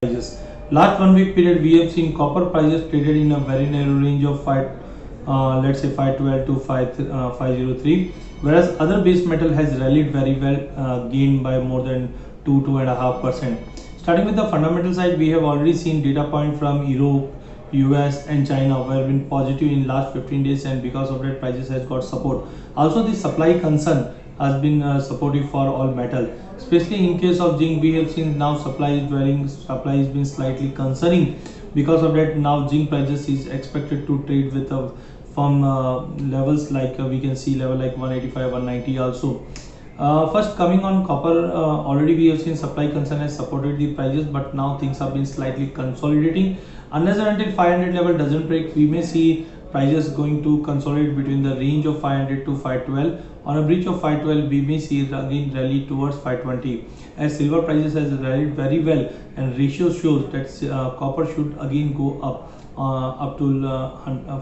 prices. Last 1 week period, we have seen copper prices traded in a very narrow range of let's say 512 to 503, whereas other base metal has rallied very well, gained by more than 2.5%. Starting with the fundamental side, we have already seen data point from Europe, US and China were been positive in last 15 days, and because of that prices has got support. Also the supply concern has been supportive for all metal, especially in case of zinc. We have seen now supply has been slightly concerning. Because of that, now zinc prices is expected to trade with from levels like we can see level like 185 190 also. First, coming on copper, already we have seen supply concern has supported the prices, but now things have been slightly consolidating. Unless and until 500 level doesn't break, we may see prices going to consolidate between the range of 500 to 512. On a breach of 512, we may see it again rally towards 520. As silver prices has rallied very well, and ratio shows that copper should again go up to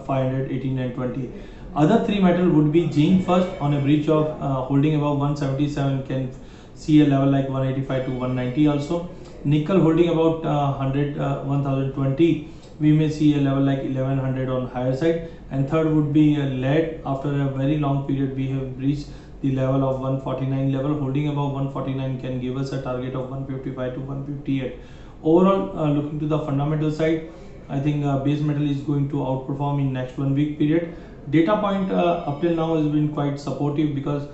500, 18 and 20. Other three metal would be zinc first. On a breach of holding above 177 can see a level like 185 to 190 also. Nickel holding about 1020, we may see a level like 1100 on higher side. And third would be lead. After a very long period, we have reached the level of 149 level. Holding above 149 can give us a target of 155 to 158. Overall, looking to the fundamental side, I think base metal is going to outperform in next 1 week period. Data point up till now has been quite supportive, because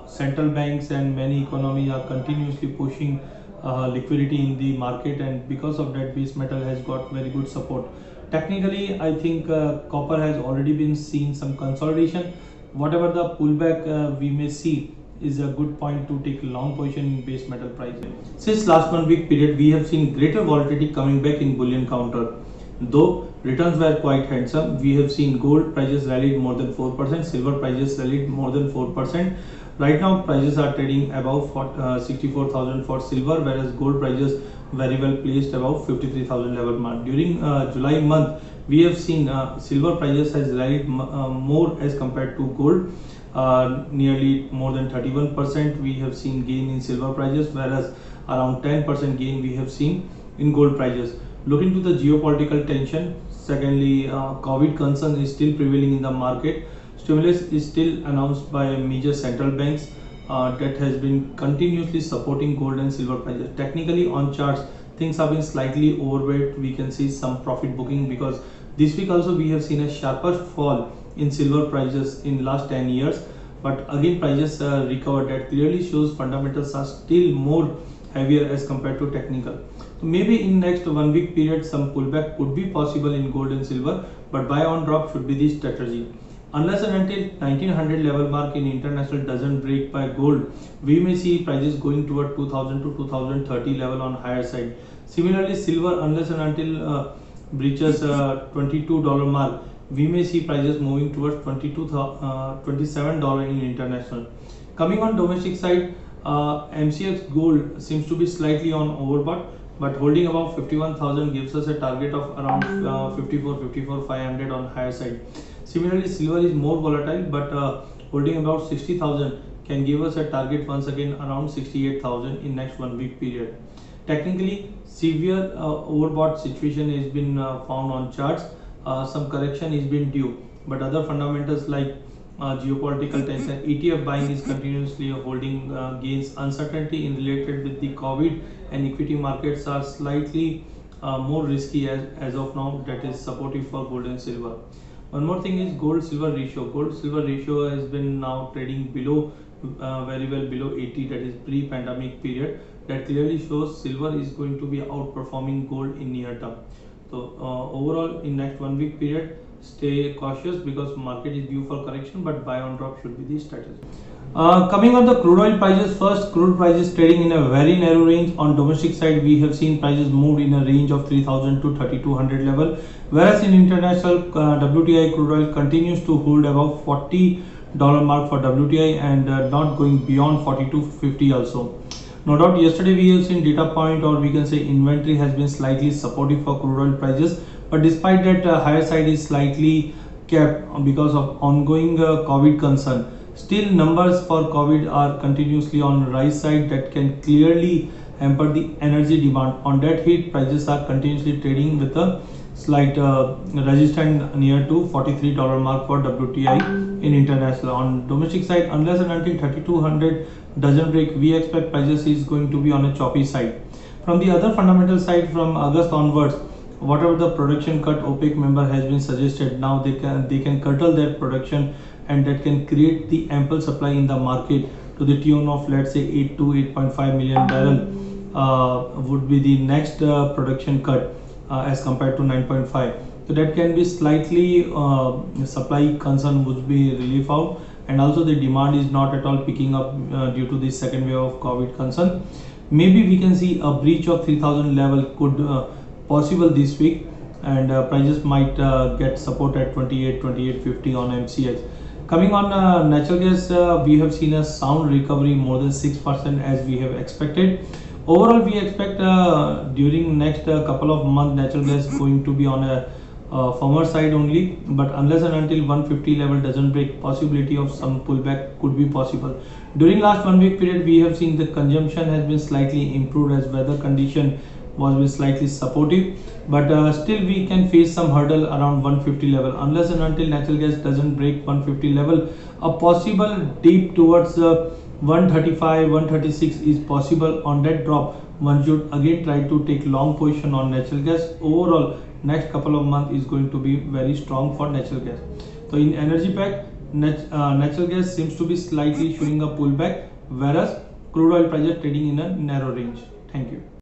central banks and many economies are continuously pushing liquidity in the market, and because of that base metal has got very good support. Technically, I think copper has already been seen some consolidation. Whatever the pullback we may see is a good point to take long position in base metal pricing. Since last 1 week period, we have seen greater volatility coming back in bullion counter. Though returns were quite handsome, we have seen gold prices rallied more than 4%, silver prices rallied more than 4%. Right now, prices are trading above 64,000 for silver, whereas gold prices very well placed above 53,000 level mark. During July month, we have seen silver prices has rallied more as compared to gold. Nearly more than 31% we have seen gain in silver prices, whereas around 10% gain we have seen in gold prices. Looking to the geopolitical tension, secondly, COVID concern is still prevailing in the market. Stimulus is still announced by major central banks that has been continuously supporting gold and silver prices. Technically, on charts, things have been slightly overweight. We can see some profit booking, because this week also we have seen a sharpest fall in silver prices in last 10 years. But again, prices recovered. That clearly shows fundamentals are still more heavier as compared to technical. So maybe in next 1 week period, some pullback could be possible in gold and silver, but buy on drop should be the strategy. Unless and until 1900 level mark in international doesn't break by gold, we may see prices going toward 2000 to 2030 level on higher side. Similarly, silver, unless and until breaches $22 mark, we may see prices moving towards $27 in international. Coming on domestic side, MCX gold seems to be slightly on overbought, but holding above 51,000 gives us a target of around 54,500 on higher side. Similarly, silver is more volatile, but holding about 60,000 can give us a target once again around 68,000 in next 1 week period. Technically, severe overbought situation has been found on charts. Some correction is been due, but other fundamentals like geopolitical tension, ETF buying is continuously holding gains. Uncertainty in related with the COVID and equity markets are slightly more risky as of now. That is supportive for gold and silver. One more thing is gold silver ratio. Gold silver ratio has been now trading below very well below 80, that is pre-pandemic period. That clearly shows silver is going to be outperforming gold in near term. So overall, in next 1 week period, stay cautious because market is due for correction, but buy on drop should be the strategy. Coming on the crude oil prices, first crude prices trading in a very narrow range. On domestic side, we have seen prices moved in a range of 3,000 to 3,200 level, whereas in international WTI crude oil continues to hold above $40 mark for WTI and not going beyond 42.50 also. No doubt, yesterday we have seen data point, or we can say inventory has been slightly supportive for crude oil prices, but despite that, higher side is slightly kept because of ongoing COVID concern. Still, numbers for COVID are continuously on rise side. That can clearly hamper the energy demand. On that heat, prices are continuously trading with a slight resistance near to $43 mark for WTI in international. On domestic side, unless and until 3200 doesn't break, we expect prices is going to be on a choppy side. From the other fundamental side, from August onwards, whatever the production cut OPEC member has been suggested, now they can curtail their production, and that can create the ample supply in the market to the tune of, let's say, 8 to 8.5 million barrel would be the next production cut as compared to 9.5. So that can be slightly supply concern would be relief out, and also the demand is not at all picking up due to the second wave of COVID concern. Maybe we can see a breach of 3000 level could possible this week, and prices might get support at 28.50 on MCX. Coming on natural gas, we have seen a sound recovery, more than 6% as we have expected. Overall, we expect during next couple of months natural gas going to be on a firmer side only, but unless and until 150 level doesn't break, possibility of some pullback could be possible. During last 1 week period, we have seen the consumption has been slightly improved as weather condition was been slightly supportive, but still we can face some hurdle around 150 level. Unless and until natural gas doesn't break 150 level, a possible dip towards 135 136 is possible. On that drop, one should again try to take long position on natural gas. Overall, next couple of months is going to be very strong for natural gas. So in energy pack, natural gas seems to be slightly showing a pullback, whereas crude oil prices trading in a narrow range. Thank you.